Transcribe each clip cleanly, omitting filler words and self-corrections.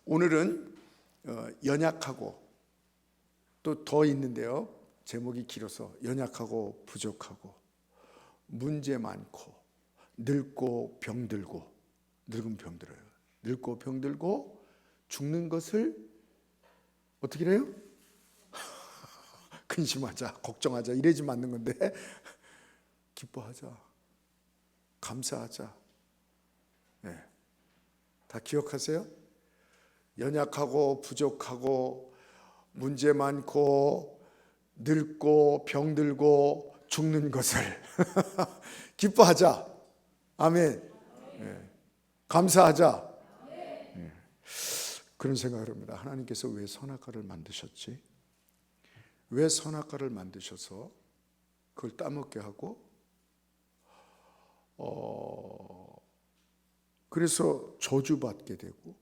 오늘은 연약하고 또 더 있는데요. 제목이 길어서 연약하고 부족하고 문제 많고 늙고 병들고 늙은 병들어요. 늙고 병들고 죽는 것을 어떻게 해요? 근심하자, 걱정하자 이래지 맞는 건데 기뻐하자, 감사하자. 네. 다 기억하세요? 연약하고 부족하고 문제 많고 늙고 병들고 죽는 것을 기뻐하자. 아멘. 네. 감사하자. 네. 그런 생각을 합니다. 하나님께서 왜 선악과를 만드셨지? 왜 선악과를 만드셔서 그걸 따먹게 하고 그래서 저주받게 되고,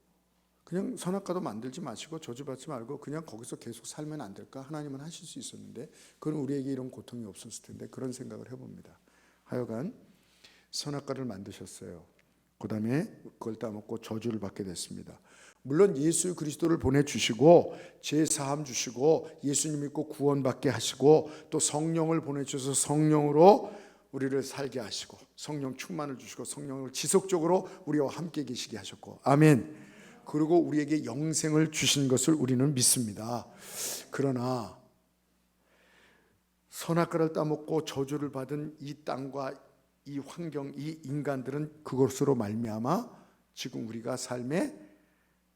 그냥 선악과도 만들지 마시고 저주받지 말고 그냥 거기서 계속 살면 안 될까? 하나님은 하실 수 있었는데 그럼 우리에게 이런 고통이 없었을 텐데, 그런 생각을 해봅니다. 하여간 선악과를 만드셨어요. 그 다음에 그걸 따먹고 저주를 받게 됐습니다. 물론 예수 그리스도를 보내주시고 죄사함 주시고 예수님 믿고 구원받게 하시고 또 성령을 보내주셔서 성령으로 우리를 살게 하시고 성령 충만을 주시고 성령을 지속적으로 우리와 함께 계시게 하셨고, 아멘. 그리고 우리에게 영생을 주신 것을 우리는 믿습니다. 그러나 선악과를 따먹고 저주를 받은 이 땅과 이 환경, 이 인간들은 그것으로 말미암아 지금 우리가 삶에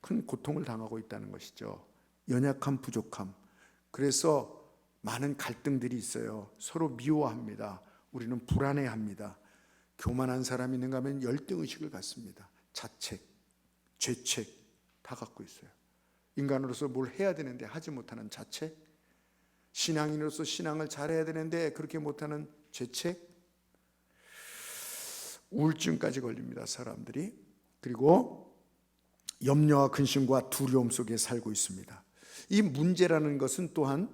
큰 고통을 당하고 있다는 것이죠. 연약함, 부족함. 그래서 많은 갈등들이 있어요. 서로 미워합니다. 우리는 불안해합니다. 교만한 사람이 있는가 하면 열등의식을 갖습니다. 자책, 죄책 다 갖고 있어요. 인간으로서 뭘 해야 되는데 하지 못하는 자책, 신앙인으로서 신앙을 잘해야 되는데 그렇게 못하는 죄책, 우울증까지 걸립니다, 사람들이. 그리고 염려와 근심과 두려움 속에 살고 있습니다. 이 문제라는 것은 또한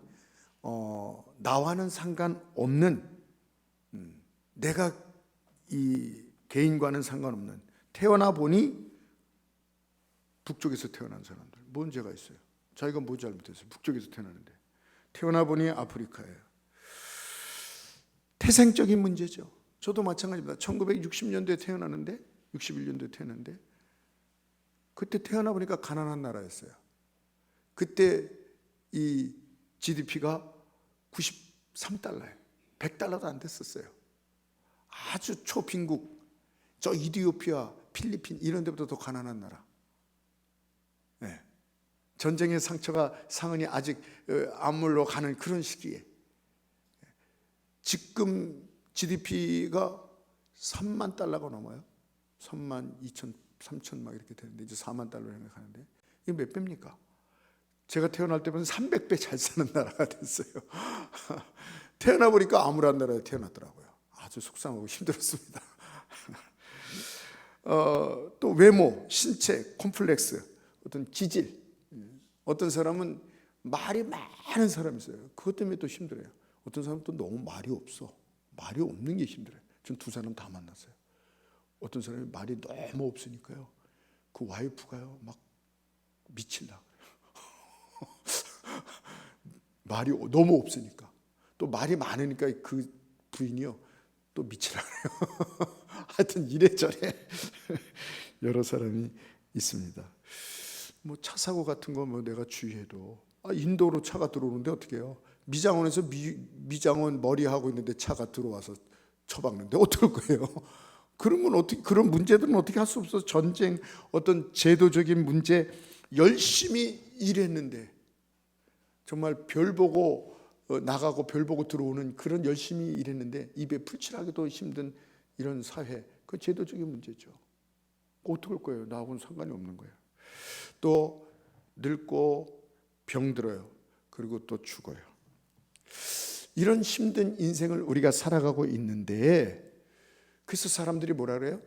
나와는 상관없는, 내가 이 개인과는 상관없는, 태어나 보니 북쪽에서 태어난 사람들 문제가 있어요. 자기가 뭐 잘못했어요? 북쪽에서 태어나는데 태어나 보니 아프리카예요. 태생적인 문제죠. 저도 마찬가지입니다. 1960년도에 태어나는데 61년도에 태어났는데 그때 태어나 보니까 가난한 나라였어요. 그때 이 GDP가 93달러예요. 100달러도 안 됐었어요. 아주 초빈국, 저 이디오피아, 필리핀 이런 데보다 더 가난한 나라. 네. 전쟁의 상처가 상흔이 아직 안물러 가는 그런 시기에 지금 GDP가 3만 달러가 넘어요. 3만 2천, 3천 막 이렇게 되는데 이제 4만 달러로 생각하는데 이게 몇 배입니까? 제가 태어날 때보다 300배 잘 사는 나라가 됐어요. 태어나 보니까 암울한 나라에 태어났더라고요. 아주 속상하고 힘들었습니다. 또 외모, 신체, 콤플렉스, 어떤 기질, 어떤 사람은 말이 많은 사람이 있어요. 그것 때문에 또 힘들어요. 어떤 사람은 또 너무 말이 없어. 말이 없는 게 힘들어요. 전 두 사람 다 만났어요. 어떤 사람이 말이 너무 없으니까요, 그 와이프가요 막 미칠라 그래요. 말이 너무 없으니까. 또 말이 많으니까 그 부인이요 또 미칠라 그래요. 하여튼 이래저래 여러 사람이 있습니다. 뭐 차 사고 같은 거 뭐 내가 주의해도 인도로 차가 들어오는데 어떻게 해요? 미장원에서 미장원 머리하고 있는데 차가 들어와서 처박는데 어떨 거예요? 그런 건 어떻게, 그런 문제들은 어떻게 할 수 없어. 전쟁, 어떤 제도적인 문제, 열심히 일했는데 정말 별 보고 나가고 별 보고 들어오는 그런 열심히 일했는데 입에 풀칠하기도 힘든 이런 사회, 그 제도적인 문제죠. 어떡할 거예요? 나하고는 상관이 없는 거예요. 또 늙고 병들어요. 그리고 또 죽어요. 이런 힘든 인생을 우리가 살아가고 있는데, 그래서 사람들이 뭐라 그래요?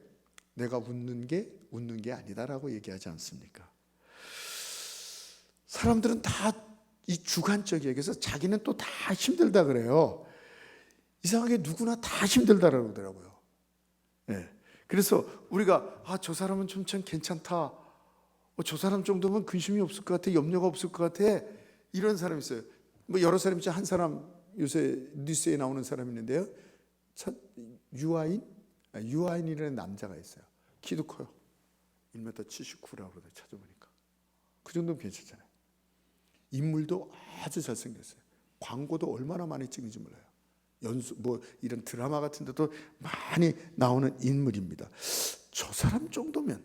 내가 웃는 게 아니다라고 얘기하지 않습니까? 사람들은 다 이 주관적이에요. 그래서 자기는 또 다 힘들다 그래요. 이상하게 누구나 다 힘들다라고 하더라고요. 네. 그러더라고요. 그래서 우리가 저 사람은 좀 참 괜찮다, 저 사람 정도면 근심이 없을 것 같아, 염려가 없을 것 같아. 이런 사람이 있어요. 뭐 여러 사람 있죠. 한 사람 요새 뉴스에 나오는 사람이 있는데요. 유아인이라는 남자가 있어요. 키도 커요. 1m 79라고 그러더라고요. 찾아보니까. 그 정도면 괜찮잖아요. 인물도 아주 잘생겼어요. 광고도 얼마나 많이 찍는지 몰라요. 뭐 이런 드라마 같은 데도 많이 나오는 인물입니다. 저 사람 정도면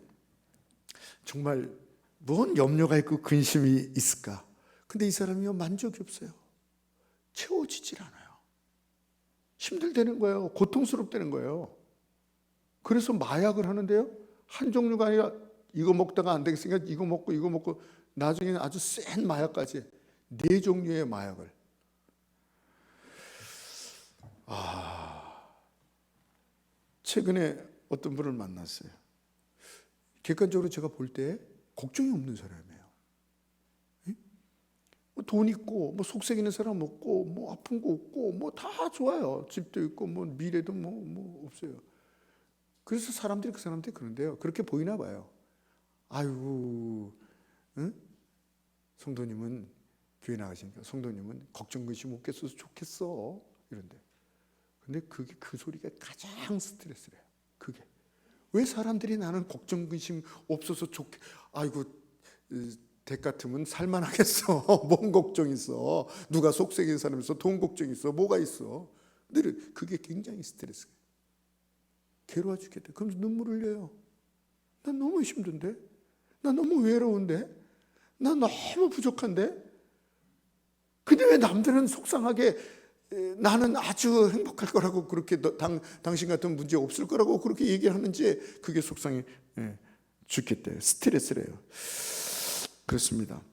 정말 뭔 염려가 있고 근심이 있을까? 근데 이 사람이요, 만족이 없어요. 채워지질 않아요. 힘들다는 거예요. 고통스럽다는 거예요. 그래서 마약을 하는데요, 한 종류가 아니라 이거 먹다가 안 되겠으니까 이거 먹고 나중에는 아주 센 마약까지 4종류의 마약을. 최근에 어떤 분을 만났어요. 객관적으로 제가 볼 때 걱정이 없는 사람이에요. 돈 있고 뭐 속색 있는 사람 없고 뭐 아픈 거 없고 뭐 다 좋아요. 집도 있고 뭐 미래도 뭐 없어요. 그래서 사람들이 그 사람한테 그런데요, 그렇게 보이나 봐요. 아유, 응? 성도님은 교회 나가시니까 성도님은 걱정 근심 없겠어서 좋겠어 이런데. 근데 그게 그 소리가 가장 스트레스래요. 그게 왜 사람들이 나는 걱정 근심 없어서 좋게, 아이고 댁 같으면 살만하겠어. 뭔 걱정 있어. 누가 속색인 사람 있어. 돈 걱정 있어. 뭐가 있어. 근데 그게 굉장히 스트레스예요. 괴로워 죽겠다. 그러면서 눈물 흘려요. 난 너무 힘든데, 난 너무 외로운데, 난 너무 부족한데. 근데 왜 남들은 속상하게 나는 아주 행복할 거라고 그렇게 당신 같은 문제 없을 거라고 그렇게 얘기하는지, 그게 속상해 죽겠대요. 스트레스래요. 그렇습니다.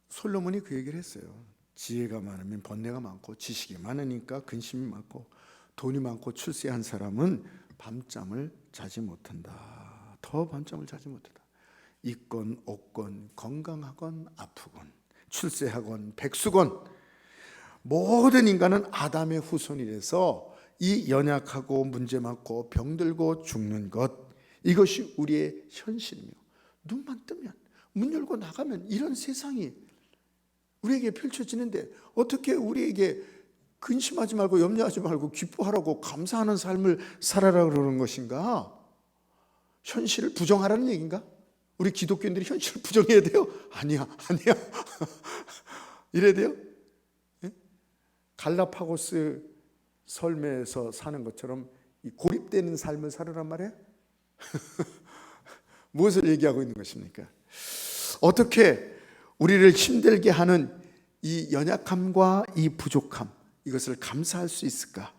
솔로몬이 그 얘기를 했어요. 지혜가 많으면 번뇌가 많고 지식이 많으니까 근심이 많고 돈이 많고 출세한 사람은 밤잠을 자지 못한다. 더 밤잠을 자지 못한다. 있건 없건 건강하건 아프건 출세하건 백수건 모든 인간은 아담의 후손이라서 이 연약하고 문제 많고 병들고 죽는 것, 이것이 우리의 현실이며 눈만 뜨면 문 열고 나가면 이런 세상이 우리에게 펼쳐지는데 어떻게 우리에게 근심하지 말고 염려하지 말고 기뻐하라고 감사하는 삶을 살아라 그러는 것인가? 현실을 부정하라는 얘기인가? 우리 기독교인들이 현실을 부정해야 돼요? 아니야 이래야 돼요? 갈라파고스 설매에서 사는 것처럼 이 고립되는 삶을 살으란 말이에요? 무엇을 얘기하고 있는 것입니까? 어떻게 우리를 힘들게 하는 이 연약함과 이 부족함, 이것을 감사할 수 있을까?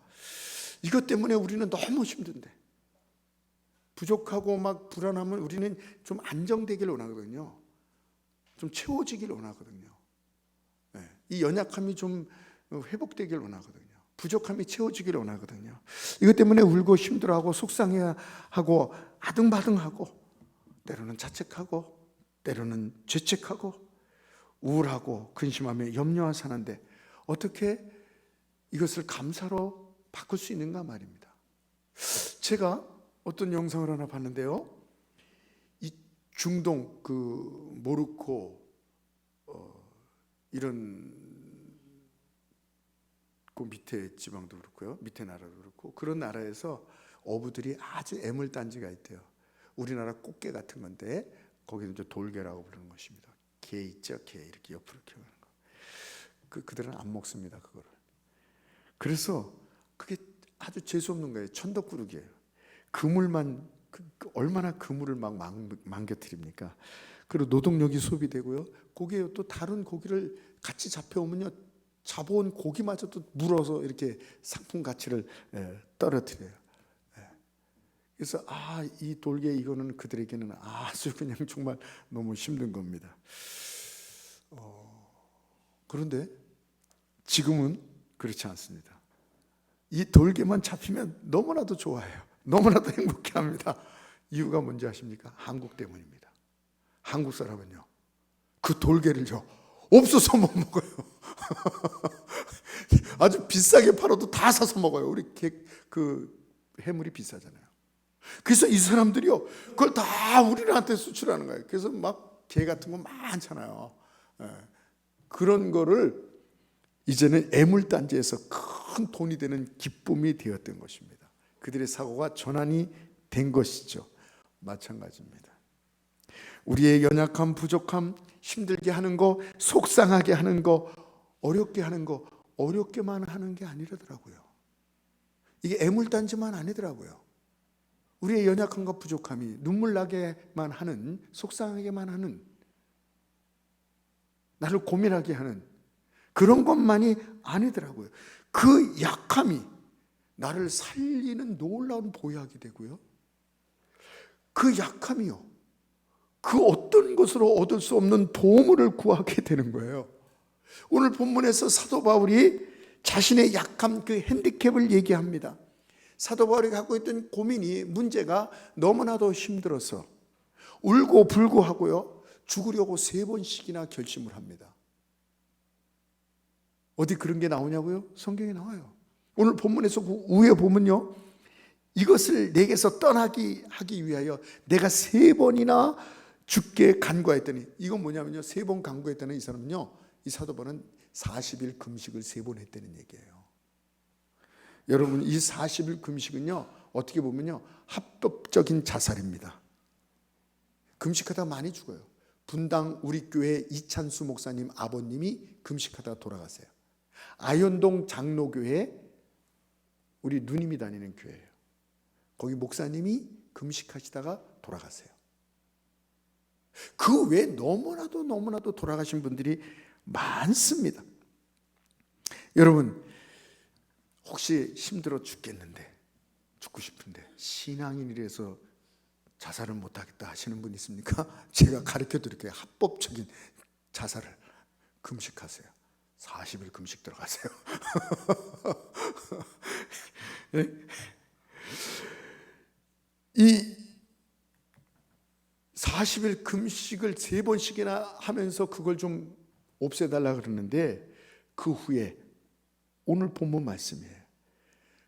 이것 때문에 우리는 너무 힘든데, 부족하고 막 불안하면 우리는 좀 안정되길 원하거든요. 좀 채워지길 원하거든요. 이 연약함이 좀 회복되길 원하거든요. 부족함이 채워지길 원하거든요. 이것 때문에 울고 힘들어하고 속상해하고 아등바등하고 때로는 자책하고 때로는 죄책하고 우울하고 근심하며 염려하며 사는데 어떻게 이것을 감사로 바꿀 수 있는가 말입니다. 제가 어떤 영상을 하나 봤는데요, 이 중동 그 모로코 이런 그 밑에 지방도 그렇고요, 밑에 나라도 그렇고 그런 나라에서 어부들이 아주 애물단지가 있대요. 우리나라 꽃게 같은 건데 거기는 이제 돌게라고 부르는 것입니다. 게 있죠, 게 이렇게 옆으로 키우는 거. 그들은 안 먹습니다, 그거를. 그래서 그게 아주 재수 없는 거예요. 천덕꾸러기예요. 그물만 얼마나 그물을 막 망겨뜨립니까? 그리고 노동력이 소비되고요. 거기에 또 다른 고기를 같이 잡혀오면요, 잡아온 고기마저도 물어서 이렇게 상품 가치를 떨어뜨려요. 그래서 이 돌개 이거는 그들에게는 아주 그냥 정말 너무 힘든 겁니다. 그런데 지금은 그렇지 않습니다. 이 돌개만 잡히면 너무나도 좋아해요. 너무나도 행복해합니다. 이유가 뭔지 아십니까? 한국 때문입니다. 한국 사람은요, 그 돌개를요 없어서 못 먹어요. 아주 비싸게 팔아도 다 사서 먹어요. 우리 그 해물이 비싸잖아요. 그래서 이 사람들이요, 그걸 다 우리한테 수출하는 거예요. 그래서 막 개 같은 거 많잖아요. 그런 거를 이제는 애물단지에서 큰 돈이 되는 기쁨이 되었던 것입니다. 그들의 사고가 전환이 된 것이죠. 마찬가지입니다. 우리의 연약함, 부족함, 힘들게 하는 거, 속상하게 하는 거, 어렵게 하는 거, 어렵게만 하는 게 아니더라고요. 이게 애물단지만 아니더라고요. 우리의 연약함과 부족함이 눈물 나게만 하는, 속상하게만 하는, 나를 고민하게 하는 그런 것만이 아니더라고요. 그 약함이 나를 살리는 놀라운 보약이 되고요, 그 약함이요, 그 어떤 것으로 얻을 수 없는 보물을 구하게 되는 거예요. 오늘 본문에서 사도 바울이 자신의 약함, 그 핸디캡을 얘기합니다. 사도 바울이 갖고 있던 고민이, 문제가 너무나도 힘들어서 울고 불고 하고요, 죽으려고 3번씩이나 결심을 합니다. 어디 그런 게 나오냐고요? 성경에 나와요. 오늘 본문에서 그 위에 보면요, 이것을 내게서 떠나기 하기 위하여 내가 3번이나 죽게 간구했더니, 이건 뭐냐면요, 3번 간구했다는 이 사람은요, 이 사도 바울은 40일 금식을 3번 했다는 얘기예요. 여러분, 이 40일 금식은요, 어떻게 보면요, 합법적인 자살입니다. 금식하다 많이 죽어요. 분당 우리 교회 이찬수 목사님 아버님이 금식하다가 돌아가세요. 아현동 장로교회 우리 누님이 다니는 교회예요. 거기 목사님이 금식하시다가 돌아가세요. 그 외에 너무나도 돌아가신 분들이 많습니다. 여러분, 혹시 힘들어 죽겠는데, 죽고 싶은데 신앙인이라서 자살을 못하겠다 하시는 분 있습니까? 제가 가르쳐 드릴게요. 합법적인 자살을. 금식하세요. 40일 금식 들어가세요. 이 40일 금식을 3번씩이나 하면서 그걸 좀 없애달라 그러는데, 그 후에 오늘 본문 말씀이에요.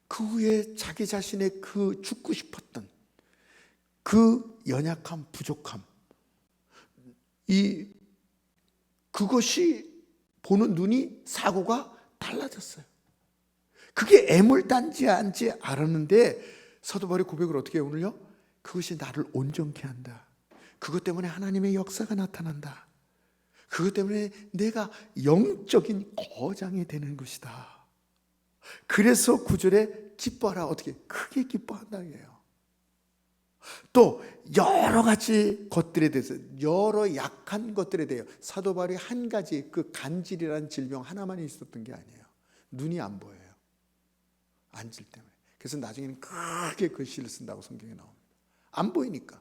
그 후에 자기 자신의 그 죽고 싶었던 그 연약함, 부족함, 그것이 보는 눈이, 사고가 달라졌어요. 그게 애물단지인지 알았는데 사도 바울의 고백을 어떻게 해요, 오늘요? 그것이 나를 온전케 한다. 그것 때문에 하나님의 역사가 나타난다. 그것 때문에 내가 영적인 거장이 되는 것이다. 그래서 9절에 기뻐하라. 어떻게? 크게 기뻐한다는 거예요. 또 여러 가지 것들에 대해서, 여러 약한 것들에 대해 사도 바울이 한 가지, 그 간질이라는 질병 하나만 있었던 게 아니에요. 눈이 안 보여요. 안질 때문에. 그래서 나중에는 크게 글씨를 쓴다고 성경에 나옵니다. 안 보이니까.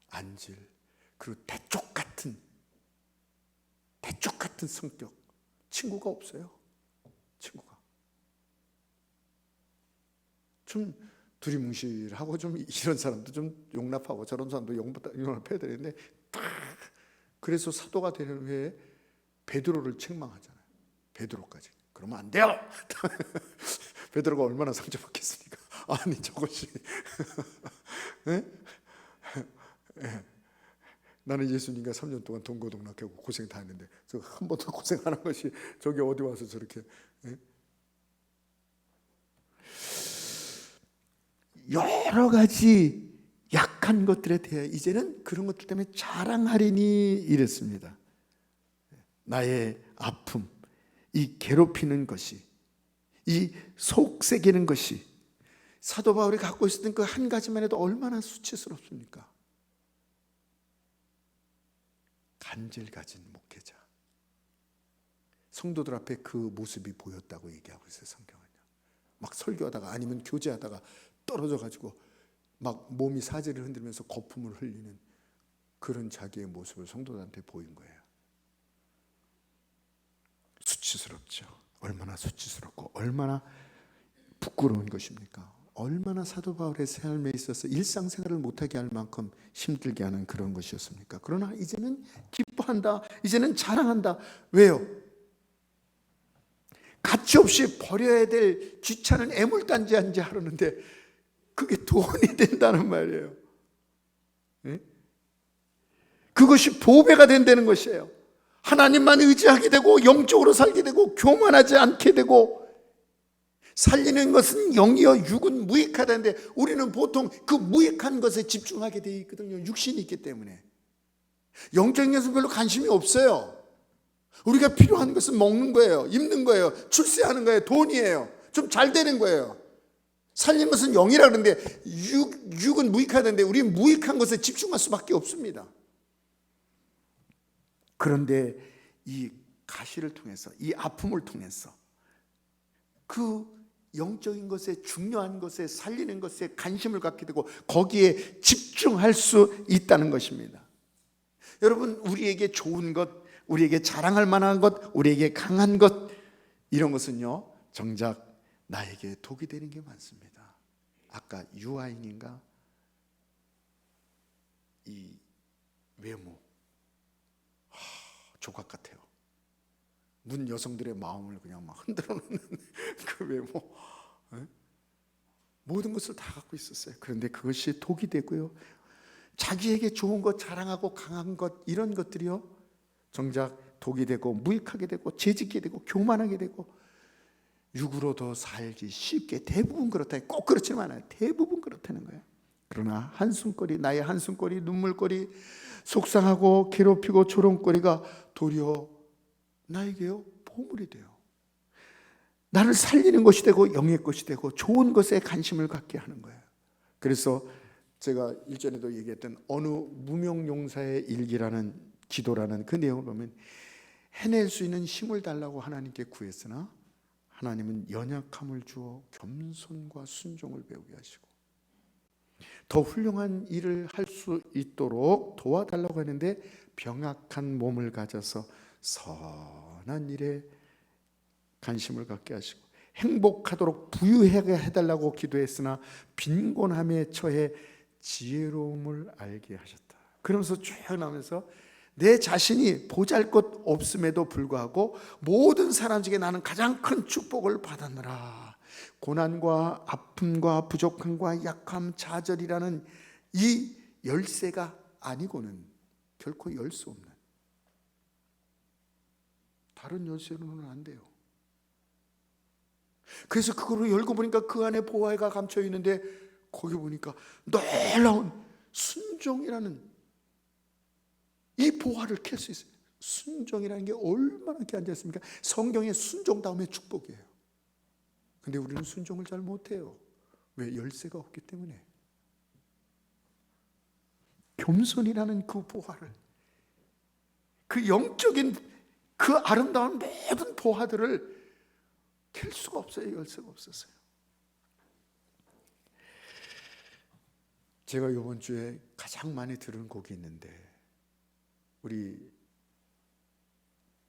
안질, 그리고 대쪽 같은 성격. 친구가 없어요. 친구가 좀 두리뭉실하고, 좀 이런 사람도 좀 용납하고, 저런 사람도 용납해야 되는데, 딱 그래서 사도가 되는 해에 베드로를 책망하잖아요. 베드로까지. 그러면 안 돼요. 베드로가 얼마나 상처받겠습니까? 아니 저것이 나는 예수님과 3년 동안 동고동락하고 고생 다 했는데 저 한 번 더 고생하는 것이 저기 어디 와서 저렇게. 여러 가지 약한 것들에 대해 이제는 그런 것들 때문에 자랑하리니 이랬습니다. 나의 아픔, 이 괴롭히는 것이, 이 속새기는 것이 사도 바울이 갖고 있었던 그 한 가지만 해도 얼마나 수치스럽습니까? 간질 가진 목회자. 성도들 앞에 그 모습이 보였다고 얘기하고 있어요, 성경은요. 막 설교하다가 아니면 교제하다가 떨어져 가지고 막 몸이 사지를 흔들면서 거품을 흘리는 그런 자기의 모습을 성도들한테 보인 거예요. 수치스럽죠. 얼마나 수치스럽고 얼마나 부끄러운 것입니까? 얼마나 사도 바울의 삶에 있어서 일상생활을 못하게 할 만큼 힘들게 하는 그런 것이었습니까? 그러나 이제는 기뻐한다. 이제는 자랑한다. 왜요? 가치 없이 버려야 될 귀찮은 애물단지 하려는데 그게 돈이 된다는 말이에요. 네? 그것이 보배가 된다는 것이에요. 하나님만 의지하게 되고 영적으로 살게 되고 교만하지 않게 되고, 살리는 것은 영이요 육은 무익하다는데 우리는 보통 그 무익한 것에 집중하게 되어 있거든요. 육신이 있기 때문에. 영적인 것은 별로 관심이 없어요. 우리가 필요한 것은 먹는 거예요, 입는 거예요, 출세하는 거예요, 돈이에요, 좀 잘 되는 거예요. 살리는 것은 영이라 그러는데 육은 무익하다는데 우리는 무익한 것에 집중할 수밖에 없습니다. 그런데 이 가시를 통해서, 이 아픔을 통해서 그 영적인 것에, 중요한 것에, 살리는 것에 관심을 갖게 되고 거기에 집중할 수 있다는 것입니다. 여러분, 우리에게 좋은 것, 우리에게 자랑할 만한 것, 우리에게 강한 것, 이런 것은요 정작 나에게 독이 되는 게 많습니다. 아까 유아인인가, 이 외모, 조각 같아요. 문 여성들의 마음을 그냥 막 흔들어 놓는 그 외모, 모든 것을 다 갖고 있었어요. 그런데 그것이 독이 되고요, 자기에게 좋은 것, 자랑하고 강한 것, 이런 것들이요 정작 독이 되고 무익하게 되고 죄짓게 되고 교만하게 되고 육으로 더 살기 쉽게, 대부분 그렇다. 꼭 그렇지는 않아요. 대부분 그렇다는 거예요. 그러나 한숨거리, 나의 한숨거리, 눈물거리, 속상하고 괴롭히고 조롱거리가 도리어 나에게요 보물이 돼요. 나를 살리는 것이 되고 영의 것이 되고 좋은 것에 관심을 갖게 하는 거예요. 그래서 제가 일전에도 얘기했던 어느 무명용사의 일기라는 기도라는 그 내용을 보면, 해낼 수 있는 힘을 달라고 하나님께 구했으나 하나님은 연약함을 주어 겸손과 순종을 배우게 하시고 더 훌륭한 일을 할 수 있도록 도와달라고 했는데 병약한 몸을 가져서 선한 일에 관심을 갖게 하시고, 행복하도록 부유하게 해달라고 기도했으나 빈곤함에 처해 지혜로움을 알게 하셨다. 그러면서 쭉 나오면서 내 자신이 보잘것 없음에도 불구하고 모든 사람 중에 나는 가장 큰 축복을 받았느라. 고난과 아픔과 부족함과 약함, 좌절이라는 이 열쇠가 아니고는 결코 열 수 없는, 다른 열쇠로는 안 돼요. 그래서 그거를 열고 보니까 그 안에 보화가 감춰 있는데 거기 보니까 놀라운 순종이라는 이 보화를 캘 수 있어요. 순종이라는 게 얼마나 귀한지 아십니까? 성경에 순종 다음에 축복이에요. 근데 우리는 순종을 잘 못해요. 왜? 열쇠가 없기 때문에. 겸손이라는 그 보화를, 그 영적인 그 아름다운 모든 보화들을 캘 수가 없어요. 열쇠가 없었어요. 제가 이번 주에 가장 많이 들은 곡이 있는데, 우리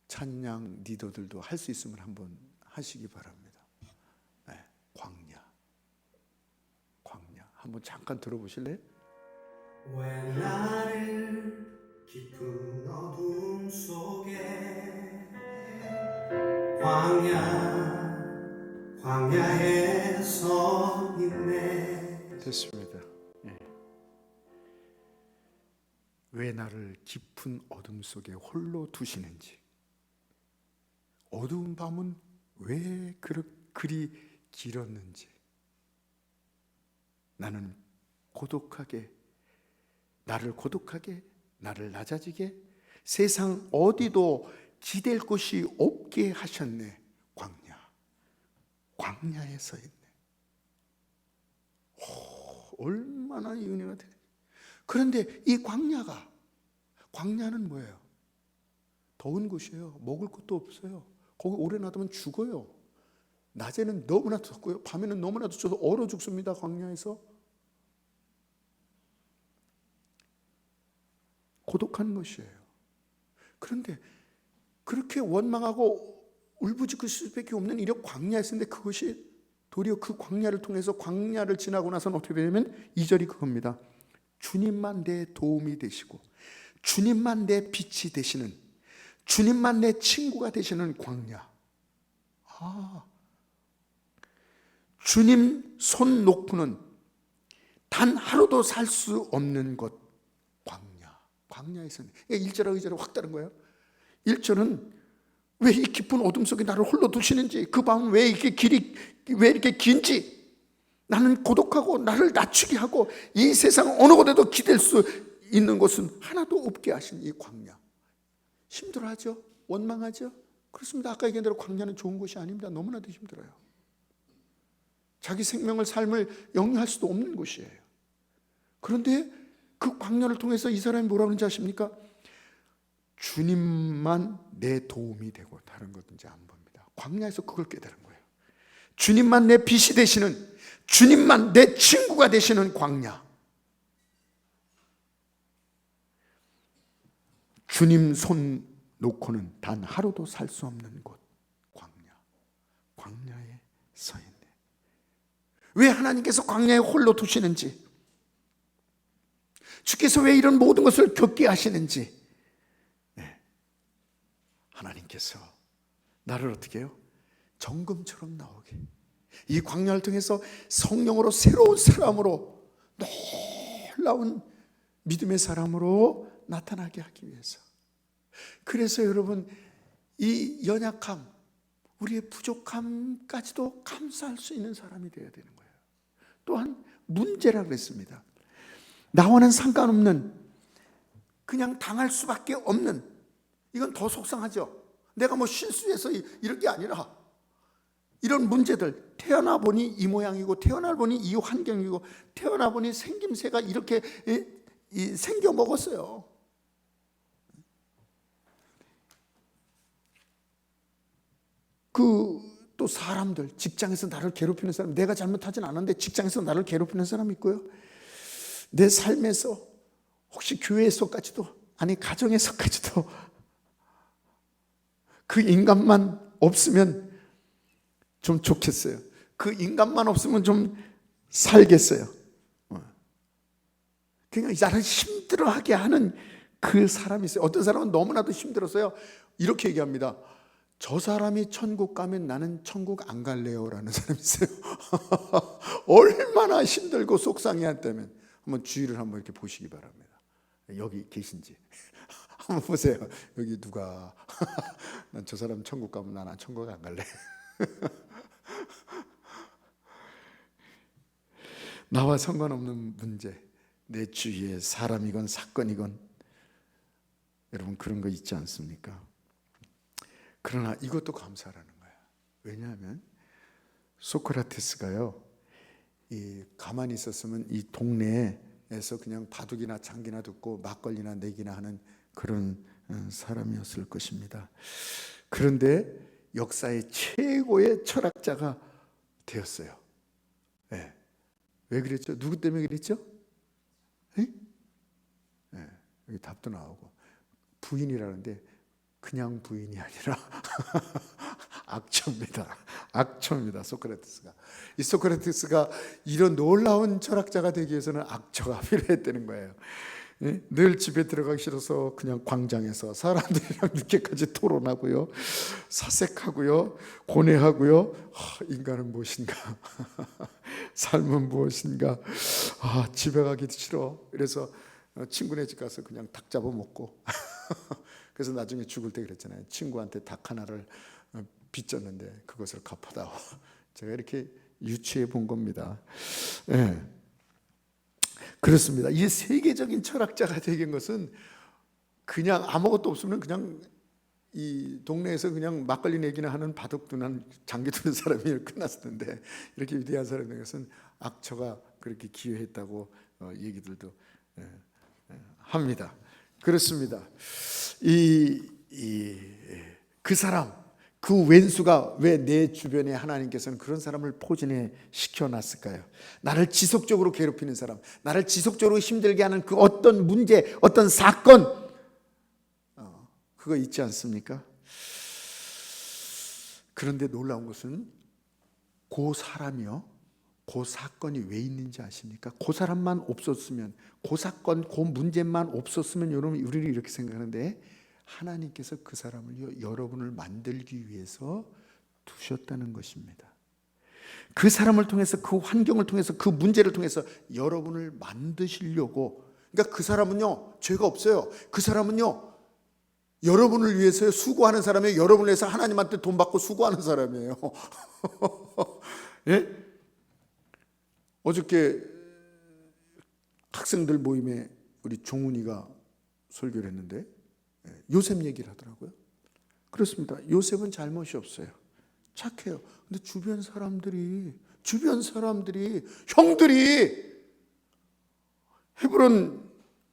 찬양 리더들도 할 수 있으면 한번 하시기 바랍니다. 네, 광야. 한번 잠깐 들어보실래요? 왜 나를 깊은 어둠 속에 광야에 서 있네. 됐습니다. 네. 왜 나를 깊은 어둠 속에 홀로 두시는지, 어두운 밤은 왜 그리 길었는지, 나를 고독하게, 나를 낮아지게, 세상 어디도 기댈 곳이 없게 하셨네. 광야에 서 있네. 얼마나 이 은혜가 되네. 그런데 이 광야는 뭐예요? 더운 곳이에요. 먹을 것도 없어요. 거기 오래 놔두면 죽어요. 낮에는 너무나 덥고요, 밤에는 너무나도 쪄서 얼어 죽습니다. 광야에서 고독한 것이에요. 그런데 그렇게 원망하고 울부짖을 수밖에 없는 이런 광야였는데, 그것이 도리어 그 광야를 통해서, 광야를 지나고 나서는 어떻게 되냐면 2절이 그겁니다. 주님만 내 도움이 되시고 주님만 내 빛이 되시는, 주님만 내 친구가 되시는 광야. 주님 손 놓고는 단 하루도 살 수 없는 곳, 광야. 광야에서 1절하고 2절은 확 다른 거예요. 1절은 왜 이 깊은 어둠 속에 나를 홀로 두시는지, 그 밤은 왜 이렇게 길이 왜 이렇게 긴지, 나는 고독하고 나를 낮추게 하고 이 세상 어느 곳에도 기댈 수 있는 곳은 하나도 없게 하신 이 광야. 힘들어하죠? 원망하죠? 그렇습니다. 아까 얘기한 대로 광야는 좋은 곳이 아닙니다. 너무나도 힘들어요. 자기 생명을, 삶을 영위할 수도 없는 곳이에요. 그런데 그 광야를 통해서 이 사람이 뭐라고 하는지 아십니까? 주님만 내 도움이 되고 다른 것든지 안 봅니다. 광야에서 그걸 깨달은 거예요. 주님만 내 빛이 되시는, 주님만 내 친구가 되시는 광야. 주님 손 놓고는 단 하루도 살 수 없는 곳, 광야. 광야에 서 있네. 왜 하나님께서 광야에 홀로 두시는지, 주께서 왜 이런 모든 것을 겪게 하시는지, 하나님께서 나를 어떻게 해요? 정금처럼 나오게, 이 광야를 통해서 성령으로 새로운 사람으로, 놀라운 믿음의 사람으로 나타나게 하기 위해서. 그래서 여러분, 이 연약함, 우리의 부족함까지도 감사할 수 있는 사람이 되어야 되는 거예요. 또한 문제라 그랬습니다. 나와는 상관없는, 그냥 당할 수밖에 없는, 이건 더 속상하죠. 내가 뭐 실수해서 이런 게 아니라 이런 문제들, 태어나 보니 이 모양이고, 태어나 보니 이 환경이고, 태어나 보니 생김새가 이렇게 생겨 먹었어요. 또 사람들, 직장에서 나를 괴롭히는 사람, 내가 잘못하진 않았는데 직장에서 나를 괴롭히는 사람이 있고요. 내 삶에서, 혹시 교회에서까지도, 아니 가정에서까지도 그 인간만 없으면 좀 좋겠어요. 그 인간만 없으면 좀 살겠어요. 그냥 나를 힘들어하게 하는 그 사람이 있어요. 어떤 사람은 너무나도 힘들어서요, 이렇게 얘기합니다. 저 사람이 천국 가면 나는 천국 안 갈래요 라는 사람이 있어요. 얼마나 힘들고 속상해한다면 한번 주위를 한번 이렇게 보시기 바랍니다. 여기 계신지 한번 보세요. 여기 누가 난 저 사람 천국 가면 난 천국 안 갈래. 나와 상관없는 문제, 내 주위에 사람이건 사건이건, 여러분 그런 거 있지 않습니까? 그러나 이것도 감사라는 거예요. 왜냐하면 소크라테스가요, 가만히 있었으면 이 동네에서 그냥 바둑이나 장기나 듣고 막걸리나 내기나 하는 그런 사람이었을 것입니다. 그런데 역사의 최고의 철학자가 되었어요. 네. 왜 그랬죠? 누구 때문에 그랬죠? 네? 네. 여기 답도 나오고, 부인이라는데 그냥 부인이 아니라 악처입니다. 악처입니다. 소크라테스가. 이 소크라테스가 이런 놀라운 철학자가 되기 위해서는 악처가 필요했다는 거예요. 늘 집에 들어가기 싫어서 그냥 광장에서 사람들이랑 늦게까지 토론하고요, 사색하고요, 고뇌하고요. 인간은 무엇인가? 삶은 무엇인가? 집에 가기도 싫어. 그래서 친구네 집 가서 그냥 닭 잡아 먹고 그래서 나중에 죽을 때 그랬잖아요. 친구한테 닭 하나를 빚졌는데 그것을 갚아다오. 제가 이렇게 유추해 본 겁니다. 네. 그렇습니다. 이 세계적인 철학자가 되긴 것은 그냥 아무것도 없으면 그냥 이 동네에서 그냥 막걸리 내기나 하는 바둑 두는 장기 두는 사람이 끝났었는데, 이렇게 위대한 사람이 된 것은 악처가 그렇게 기여했다고 얘기들도 합니다. 그렇습니다. 그 사람, 그 왼수가 왜 내 주변에 하나님께서는 그런 사람을 포진해 시켜놨을까요? 나를 지속적으로 괴롭히는 사람, 나를 지속적으로 힘들게 하는 그 어떤 문제, 어떤 사건, 그거 있지 않습니까? 그런데 놀라운 것은 그 사람이요, 그 사건이 왜 있는지 아십니까? 그 사람만 없었으면, 그 사건, 그 문제만 없었으면, 여러분 우리는 이렇게 생각하는데, 하나님께서 그 사람을 여러분을 만들기 위해서 두셨다는 것입니다. 그 사람을 통해서, 그 환경을 통해서, 그 문제를 통해서 여러분을 만드시려고. 그러니까 그 사람은요, 죄가 없어요. 그 사람은요, 여러분을 위해서 수고하는 사람이에요. 여러분을 위해서 하나님한테 돈 받고 수고하는 사람이에요. 예? 어저께 학생들 모임에 우리 종훈이가 설교를 했는데 요셉 얘기를 하더라고요. 그렇습니다. 요셉은 잘못이 없어요. 착해요. 근데 주변 사람들이 형들이 헤브론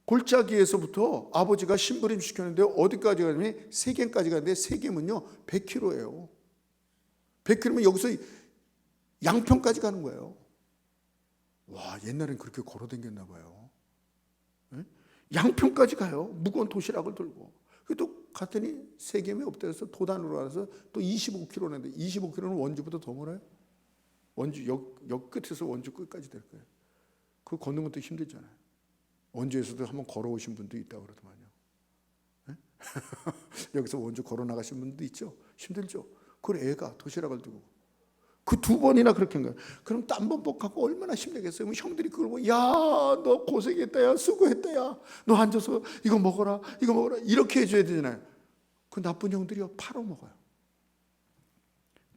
골짜기에서부터 아버지가 심부름 시켰는데 어디까지 가냐면 세겜까지 가는데 세겜은요 100km예요. 100km면 여기서 양평까지 가는 거예요. 와, 옛날엔 그렇게 걸어 다녔나 봐요. 양평까지 가요. 무거운 도시락을 들고. 또 갔더니 세겜에 없대서 도단으로 가서 또 25km인데 25km는 원주보다 더 멀어요. 원주 역 끝에서 원주 끝까지 될 거예요. 그거 걷는 것도 힘들잖아요. 원주에서도 한번 걸어오신 분도 있다고 그러더만요. 여기서 원주 걸어 나가신 분도 있죠. 힘들죠. 그걸 애가 도시락을 두고 그 2번이나 그렇게 한 거예요. 그럼 땀범벅하고 얼마나 힘들겠어요. 형들이 그걸 보고, 야, 너 고생했다, 야, 수고했다, 야, 너 앉아서 이거 먹어라, 이거 먹어라, 이렇게 해줘야 되잖아요. 그 나쁜 형들이요, 팔아먹어요.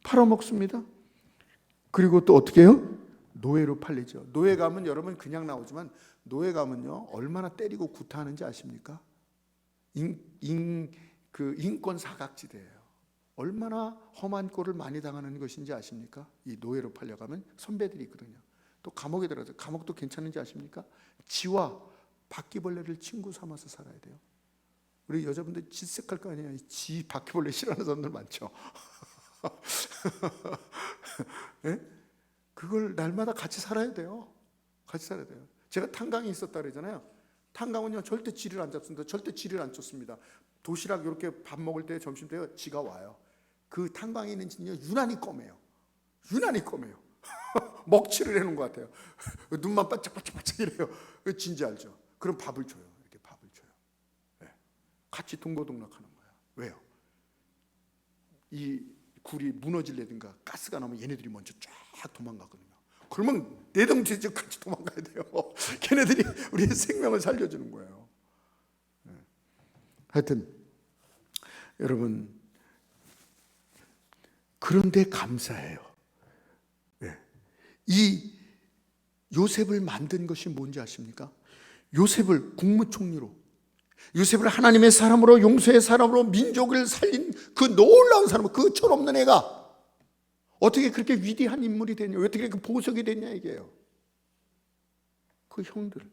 팔아먹습니다. 그리고 또 어떻게 해요? 노예로 팔리죠. 노예 가면 여러분 그냥 나오지만 노예 가면요 얼마나 때리고 구타하는지 아십니까? 인권 사각지대예요. 얼마나 험한 꼴을 많이 당하는 것인지 아십니까? 이 노예로 팔려가면 선배들이 있거든요. 또 감옥에 들어가서 감옥도 괜찮은지 아십니까? 쥐와 바퀴벌레를 친구 삼아서 살아야 돼요. 우리 여자분들 질색할 거 아니에요. 쥐, 바퀴벌레 싫어하는 사람들 많죠. 네? 그걸 날마다 같이 살아야 돼요. 같이 살아야 돼요. 제가 탄광이 있었다 그러잖아요. 탄광은요 절대 쥐를 안 잡습니다. 절대 쥐를 안 쫓습니다. 도시락 이렇게 밥 먹을 때 점심 때 쥐가 와요. 그 탄광에 있는 쥐는요 유난히 검해요. 유난히 검해요. 먹칠을 해놓은 것 같아요. 눈만 반짝반짝 이래요. 쥐인지 알죠? 그럼 밥을 줘요. 이렇게 밥을 줘요. 네. 같이 동고동락하는 거예요. 왜요? 이 굴이 무너질래든가 가스가 나면 얘네들이 먼저 쫙 도망가거든요. 그러면 내동체적 같이 도망가야 돼요. 걔네들이 우리의 생명을 살려주는 거예요. 하여튼 여러분, 그런데 감사해요. 이 요셉을 만든 것이 뭔지 아십니까? 요셉을 국무총리로, 요셉을 하나님의 사람으로, 용서의 사람으로, 민족을 살린 그 놀라운 사람, 그 철없는 애가 어떻게 그렇게 위대한 인물이 됐냐, 어떻게 그 보석이 됐냐 이게요. 그 형들,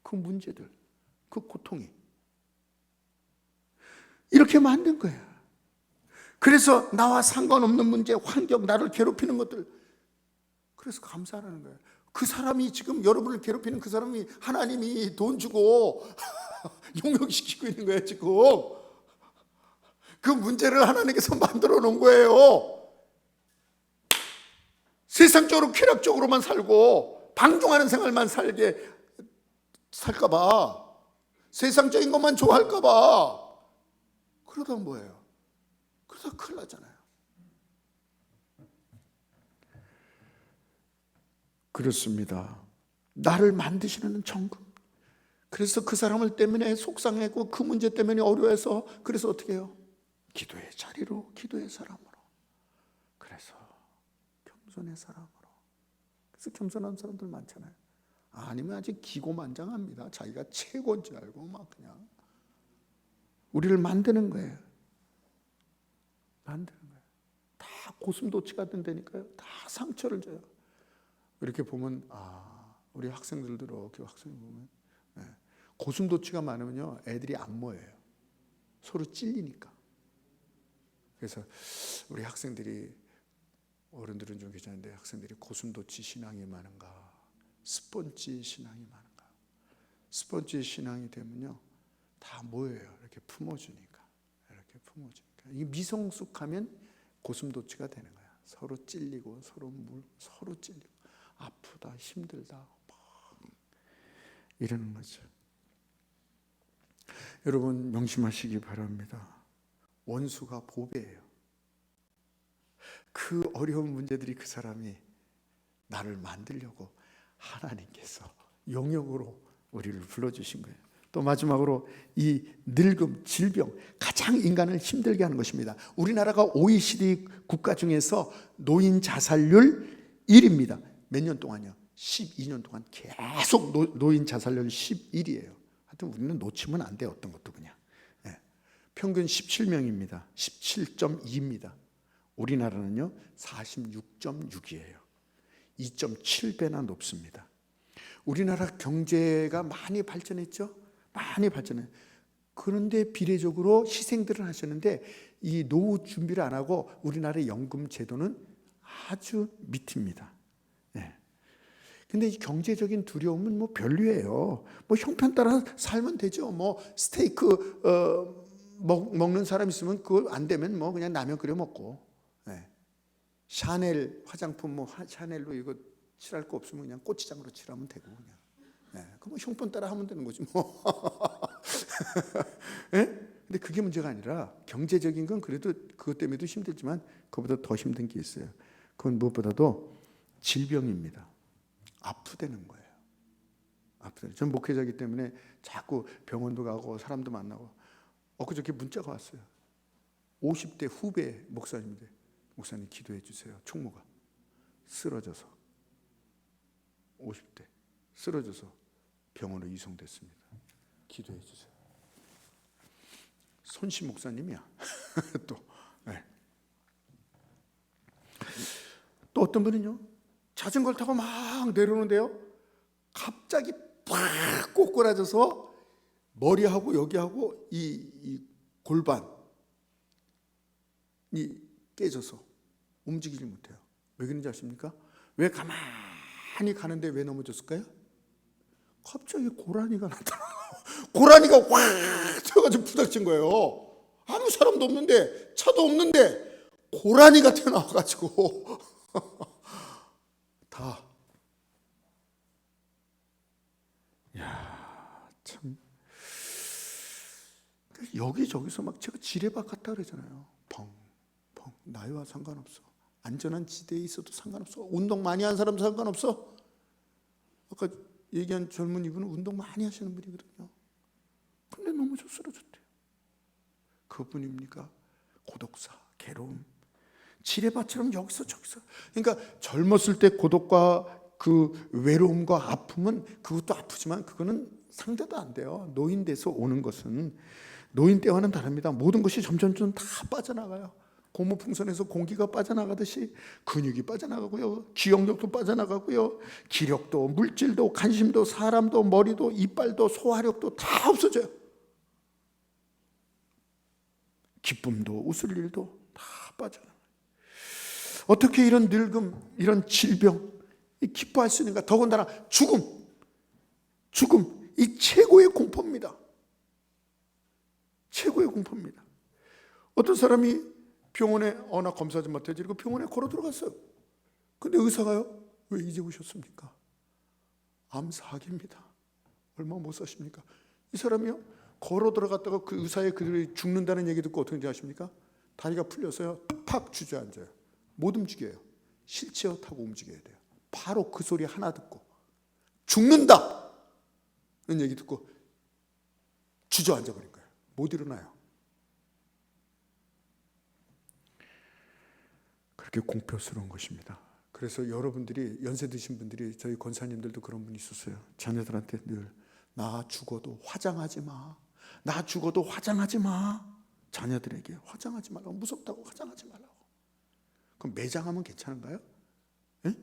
그 문제들, 그 고통이 이렇게 만든 거예요. 그래서 나와 상관없는 문제, 환경, 나를 괴롭히는 것들, 그래서 감사하라는 거예요. 그 사람이 지금 여러분을 괴롭히는 그 사람이 하나님이 돈 주고 용역시키고 있는 거예요. 지금 그 문제를 하나님께서 만들어 놓은 거예요. 세상적으로 쾌락적으로만 살고 방종하는 생활만 살까봐, 세상적인 것만 좋아할까봐, 그러다 뭐예요? 그러다 큰일 나잖아요. 그렇습니다. 나를 만드시는 정금. 그래서 그 사람을 때문에 속상했고 그 문제 때문에 어려워해서, 그래서 어떻게 해요? 기도의 자리로, 기도의 사람으로, 그래서 겸손의 사람으로. 그래서 겸손한 사람들 많잖아요. 아니면 아직 기고만장합니다. 자기가 최고인 줄 알고 막 그냥 우리를 만드는 거예요. 만드는 거예요. 다 고슴도치가 된다니까요. 다 상처를 줘요. 이렇게 보면, 우리 학생들도 교회 학생 보면, 고슴도치가 많으면요 애들이 안 모여요. 서로 찔리니까. 그래서 우리 학생들이, 어른들은 좀 괜찮은데 학생들이 고슴도치 신앙이 많은가, 스펀지 신앙이 많은가. 스펀지 신앙이 되면요 다 모여요. 이렇게 품어주니까. 이렇게 품어주니까. 이게 미성숙하면 고슴도치가 되는 거야. 서로 찔리고 서로 찔리고 아프다, 힘들다, 막 이러는 거죠. 여러분 명심하시기 바랍니다. 원수가 보배예요. 그 어려운 문제들이 그 사람이 나를 만들려고 하나님께서 영역으로 우리를 불러주신 거예요. 또 마지막으로 이 늙음, 질병, 가장 인간을 힘들게 하는 것입니다. 우리나라가 OECD 국가 중에서 노인 자살률 1위입니다. 몇 년 동안요? 12년 동안 계속 노인 자살률 11이에요. 하여튼 우리는 놓치면 안 돼요. 어떤 것도 그냥. 평균 17명입니다. 17.2입니다. 우리나라는요 46.6이에요. 2.7배나 높습니다. 우리나라 경제가 많이 발전했죠. 많이 발전해. 그런데 비례적으로 희생들을 하셨는데 이 노후 준비를 안 하고 우리나라의 연금 제도는 아주 밑입니다. 근데 이 경제적인 두려움은 뭐 별로예요. 뭐 형편 따라 살면 되죠. 뭐 스테이크 먹는 사람 있으면 그거 안 되면 뭐 그냥 라면 끓여 먹고, 샤넬 화장품 뭐 샤넬로 이거 칠할 거 없으면 그냥 고추장으로 칠하면 되고 그냥. 그럼 형편 따라 하면 되는 거지 뭐. 근데 그게 문제가 아니라 경제적인 건 그래도 그것 때문에도 힘들지만 그보다 더 힘든 게 있어요. 그건 무엇보다도 질병입니다. 아프다는 거예요. 아프다. 전 목회자이기 때문에 자꾸 병원도 가고 사람도 만나고. 엊그저께 문자가 왔어요. 50대 후배 목사님인데 목사님 기도해 주세요. 총무가 쓰러져서 50대 쓰러져서 병원으로 이송됐습니다. 기도해 주세요. 손씨 목사님이야. 또 어떤 분은요 자전거를 타고 막 내려오는데요 갑자기 팍 꼬꾸라져서 머리하고 여기하고 이 골반이 깨져서 움직이지 못해요. 왜 그런지 아십니까? 왜 가만히 가는데 왜 넘어졌을까요? 갑자기 고라니가 나타나요. 고라니가 확 튀어가지고 부닥친 거예요. 아무 사람도 없는데 차도 없는데 고라니가 튀어나와가지고 다. 야, 참. 여기저기서 막 제가 지뢰밭 같다 그러잖아요. 펑, 나이와 상관없어. 안전한 지대에 있어도 상관없어. 운동 많이 한 사람 상관없어. 아까 얘기한 젊은 이분은 운동 많이 하시는 분이거든요. 근데 넘어져 쓰러졌대요. 그분입니까? 고독사, 괴로움. 지뢰밭처럼 여기서 저기서. 그러니까 젊었을 때 고독과 그 외로움과 아픔은 그것도 아프지만 그거는 상대도 안 돼요. 노인 돼서 오는 것은 노인 때와는 다릅니다. 모든 것이 점점 다 빠져나가요. 고무풍선에서 공기가 빠져나가듯이 근육이 빠져나가고요. 기억력도 빠져나가고요. 기력도 물질도 관심도 사람도 머리도 이빨도 소화력도 다 없어져요. 기쁨도 웃을 일도 다 빠져나가요. 어떻게 이런 늙음, 이런 질병 기뻐할 수 있는가? 더군다나 죽음 이 최고의 공포입니다. 최고의 공포입니다. 어떤 사람이 병원에 나 검사 좀 맡아야지 이러고 병원에 걸어 들어갔어요. 근데 의사가요, 왜 이제 오셨습니까? 암 4기입니다. 얼마 못 사십니까? 이 사람이요 걸어 들어갔다가 그 의사의 그들이 죽는다는 얘기 듣고 어떻게 아십니까? 다리가 풀려서요 팍 주저앉아요. 못 움직여요. 휠체어 타고 움직여야 돼요. 바로 그 소리 하나 듣고 죽는다 는 얘기 듣고 주저앉아 버린 거예요. 못 일어나요. 그렇게 공포스러운 것입니다. 그래서 여러분들이 연세 드신 분들이 저희 권사님들도 그런 분이 있었어요. 자녀들한테 늘 나 죽어도 화장하지 마. 나 죽어도 화장하지 마. 자녀들에게 화장하지 말라고. 무섭다고 화장하지 말라고. 그럼 매장하면 괜찮은가요? 에?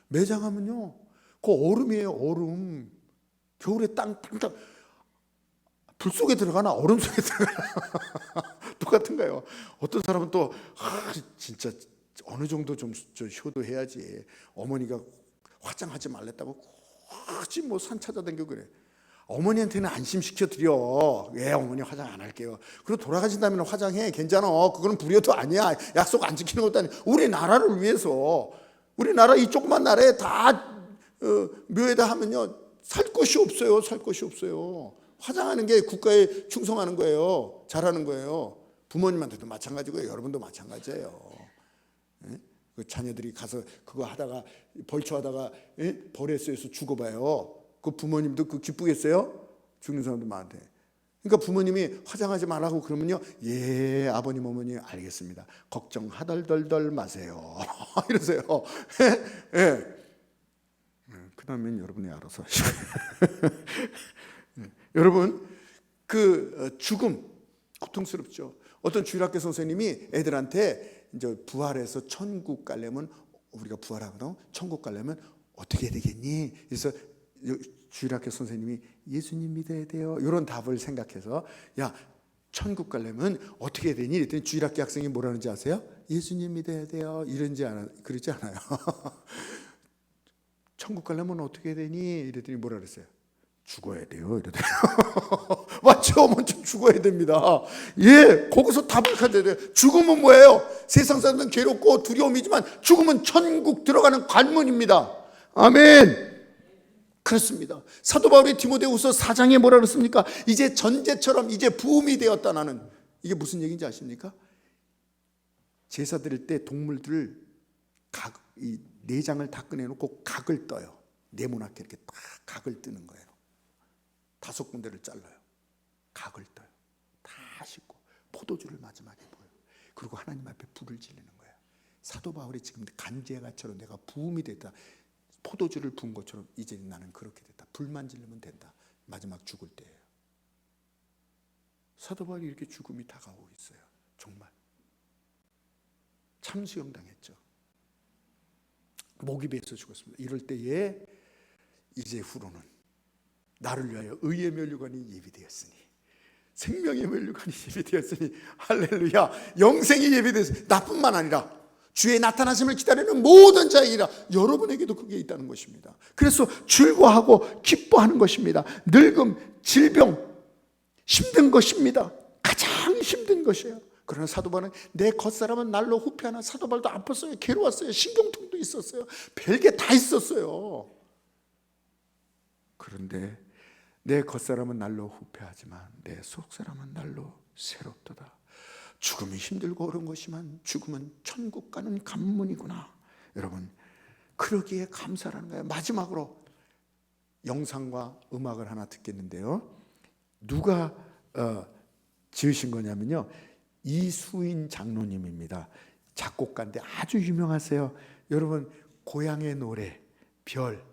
매장하면요 그 얼음이에요. 얼음. 겨울에 땅 불 속에 들어가나 얼음 속에 들어가나 똑같은가요? 어떤 사람은 또 진짜 어느 정도 좀 효도해야지. 어머니가 화장하지 말랬다고 굳이 뭐 산 찾아다니고 그래. 어머니한테는 안심시켜 드려. 왜 어머니 화장 안 할게요. 그리고 돌아가신 다음에 화장해. 괜찮아. 그거는 불효도 아니야. 약속 안 지키는 것도 아니야. 우리나라를 위해서 우리나라 이 조그만 나라에 다 묘에다 하면요 살 것이 없어요. 살 것이 없어요. 화장하는 게 국가에 충성하는 거예요. 잘하는 거예요. 부모님한테도 마찬가지고요. 여러분도 마찬가지예요. 그 자녀들이 가서 그거 하다가 벌초하다가 벌에서에서 죽어봐요. 그 부모님도 그 기쁘겠어요? 죽는 사람도 많대. 그러니까 부모님이 화장하지 말라고 그러면요, 예, 아버님 어머니 알겠습니다. 걱정 하덜덜덜 마세요. 이러세요. 예. 예. 그 다음엔 여러분이 알아서 하시고. 여러분, 그 죽음 고통스럽죠. 어떤 주일학교 선생님이 애들한테 이제 부활해서 천국 가려면, 우리가 부활하거든, 천국 가려면 어떻게 해야 되겠니? 그래서 주일학교 선생님이 예수님 믿어야 돼요, 이런 답을 생각해서, 야, 천국 가려면 어떻게 해야 되니? 이랬더니 주일학교 학생이 뭐라는지 아세요? 예수님 믿어야 돼요, 그러지 않아요. 천국 가려면 어떻게 해야 되니? 이랬더니 뭐라 그랬어요? 죽어야 돼요, 이러더라고요. 맞죠? 먼저 죽어야 됩니다. 예, 거기서 답을 찾아야 돼요. 죽음은 뭐예요? 세상 사람들은 괴롭고 두려움이지만 죽음은 천국 들어가는 관문입니다. 아멘. 그렇습니다. 사도 바울이 디모데후서 4장에 뭐라 그랬습니까? 이제 전제처럼 이제 부음이 되었다 나는. 이게 무슨 얘기인지 아십니까? 제사 드릴 때 동물들을 이 내장을 다 꺼내놓고 각을 떠요. 네모나게 이렇게 딱 각을 뜨는 거예요. 5군데를 잘라요. 각을 떠요. 다 씻고 포도주를 마지막에 부어요. 그리고 하나님 앞에 불을 지르는 거예요. 사도 바울이 지금 간제가처럼 내가 부음이 됐다, 포도주를 부은 것처럼 이제 나는 그렇게 됐다, 불만 지르면 된다. 마지막 죽을 때예요. 사도 바울이 이렇게 죽음이 다가오고 있어요. 정말 참수형 당했죠. 목이 베어서 죽었습니다. 이럴 때에 이제 후로는 나를 위하여 의의 면류관이 예비되었으니, 생명의 면류관이 예비되었으니, 할렐루야, 영생이 예비되었으니, 나뿐만 아니라 주의 나타나심을 기다리는 모든 자에게라, 여러분에게도 그게 있다는 것입니다. 그래서 즐거워하고 기뻐하는 것입니다. 늙음, 질병, 힘든 것입니다. 가장 힘든 것이에요. 그러나 사도 바울은 내 겉사람은 날로 후패하나, 사도 바울도 아팠어요. 괴로웠어요. 신경통도 있었어요. 별게 다 있었어요. 그런데 내 겉사람은 날로 후패하지만 내 속사람은 날로 새롭도다. 죽음이 힘들고 어려운 것이지만 죽음은 천국 가는 관문이구나. 여러분, 그러기에 감사라는 거예요. 마지막으로 영상과 음악을 하나 듣겠는데요. 누가 지으신 거냐면요, 이수인 장로님입니다. 작곡가인데 아주 유명하세요. 여러분, 고향의 노래, 별,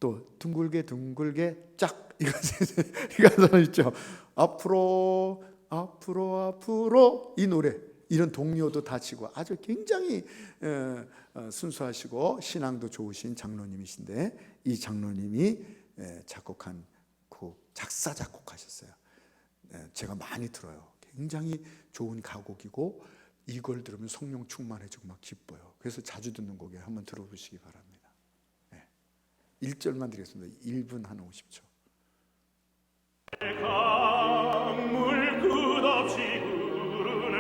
또 둥글게 둥글게 짝, 이거 있죠. 앞으로 앞으로 앞으로, 이 노래, 이런 동요도 다 치고 아주 굉장히 순수하시고 신앙도 좋으신 장로님이신데, 이 장로님이 작곡한 곡, 작사 작곡하셨어요. 제가 많이 들어요. 굉장히 좋은 가곡이고 이걸 들으면 성령 충만해지고 막 기뻐요. 그래서 자주 듣는 곡이에요. 한번 들어보시기 바랍니다. 1절만 드리겠습니다. 1분 한 50초. 강물 끝없이 흐르네,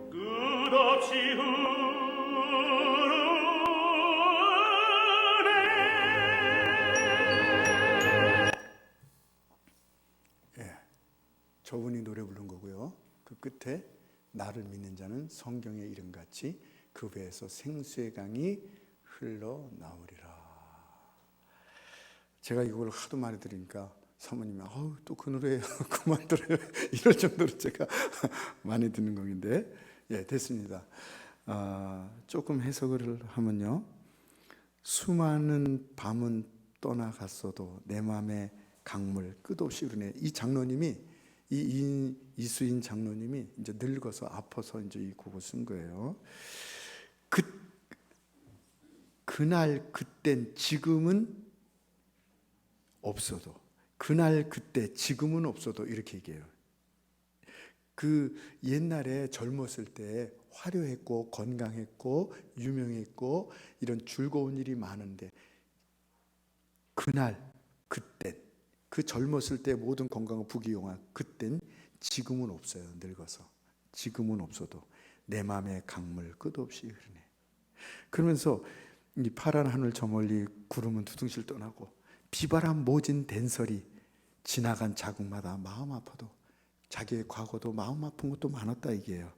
끝없이 흐르네. 저분이 노래 부른 거고요. 그 끝에 나를 믿는 자는 성경의 이름같이 그 배에서 생수의 강이 흘러나오리라. 제가 이걸 하도 많이 들으니까 사모님이 또 그 노래 그만 들어요, 이럴 정도로 제가 많이 듣는 곡인데, 됐습니다. 조금 해석을 하면요, 수많은 밤은 떠나갔어도 내 마음에 강물 끝없이 흐르네. 이 장로님이, 이수인 장로님이 이제 늙어서 아파서 이제 이 곡을 쓴 거예요. 그날 그땐 지금은 없어도, 그날 그때 지금은 없어도, 이렇게 얘기해요. 그 옛날에 젊었을 때 화려했고 건강했고 유명했고 이런 즐거운 일이 많은데, 그날 그때, 그 젊었을 때 모든 건강한 부귀영화, 그땐 지금은 없어요. 늙어서 지금은 없어도 내 마음의 강물 끝없이 흐르네. 그러면서 이 파란 하늘 저 멀리 구름은 두둥실 떠나고 비바람 모진 댄설이 지나간 자국마다 마음 아파도 자기의 과거도 마음 아픈 것도 많았다, 이게요.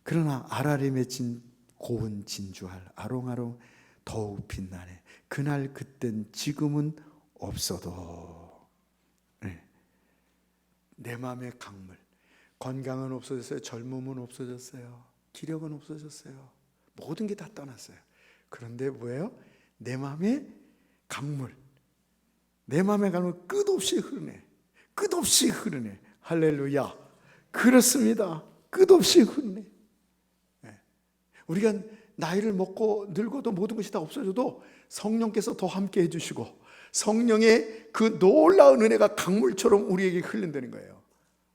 그러나 알알에 맺힌 고운 진주알 아롱아롱 더욱 빛나네. 그날 그땐 지금은 없어도 내 마음의 강물. 건강은 없어졌어요. 젊음은 없어졌어요. 기력은 없어졌어요. 모든 게 다 떠났어요. 그런데 뭐예요? 내 마음의 강물. 내 마음의 강물 끝없이 흐르네. 끝없이 흐르네. 할렐루야. 그렇습니다. 끝없이 흐르네. 우리가 나이를 먹고 늙어도 모든 것이 다 없어져도 성령께서 더 함께 해주시고 성령의 그 놀라운 은혜가 강물처럼 우리에게 흘린다는 거예요.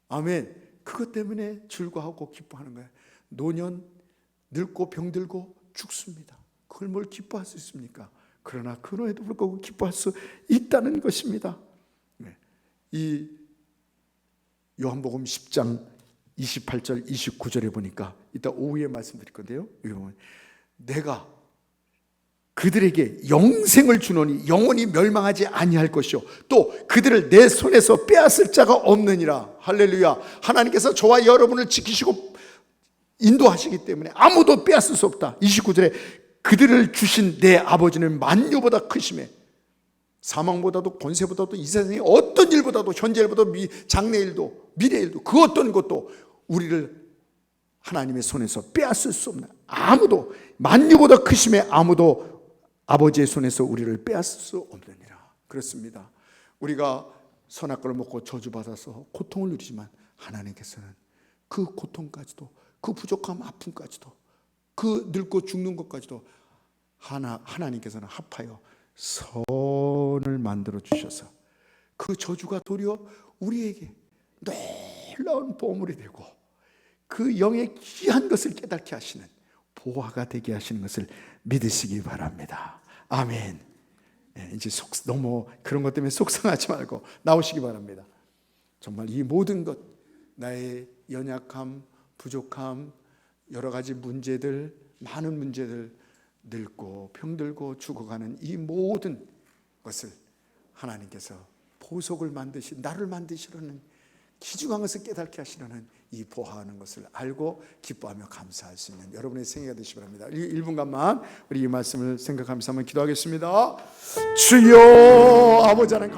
아멘. 그것 때문에 즐거워하고 기뻐하는 거예요. 노년 늙고 병들고 죽습니다. 그걸 뭘 기뻐할 수 있습니까? 그러나 그럼에도 불구하고 기뻐할 수 있다는 것입니다. 이 요한복음 10장 28절 29절에 보니까 이따 오후에 말씀드릴 건데요. 내가 그들에게 영생을 주노니 영원히 멸망하지 아니할 것이요 또 그들을 내 손에서 빼앗을 자가 없느니라. 할렐루야. 하나님께서 저와 여러분을 지키시고 인도하시기 때문에 아무도 빼앗을 수 없다. 29절에 그들을 주신 내 아버지는 만유보다 크심에 사망보다도 권세보다도 이 세상의 어떤 일보다도 현재 일보다도 장래 일도 미래 일도 그 어떤 것도 우리를 하나님의 손에서 빼앗을 수 없는 아무도 만유보다 크심에 아무도 아버지의 손에서 우리를 빼앗을 수 없느니라. 그렇습니다. 우리가 선악과를 먹고 저주받아서 고통을 누리지만 하나님께서는 그 고통까지도 그 부족함 아픔까지도 그 늙고 죽는 것까지도 하나님께서는 합하여 선을 만들어 주셔서 그 저주가 도리어 우리에게 놀라운 보물이 되고 그 영의 귀한 것을 깨닫게 하시는 보화가 되게 하시는 것을 믿으시기 바랍니다. 아멘. 이제 너무 그런 것 때문에 속상하지 말고 나오시기 바랍니다. 정말 이 모든 것, 나의 연약함, 부족함, 여러 가지 문제들, 많은 문제들, 늙고 병들고 죽어가는 이 모든 것을 하나님께서 보석을 만드시, 나를 만드시려는 귀중한 것을 깨닫게 하시려는 이 보화하는 것을 알고 기뻐하며 감사할 수 있는 여러분의 생애가 되시기 바랍니다. 1분간만 우리 이 말씀을 생각하면서 한번 기도하겠습니다. 주여 아버지 하나님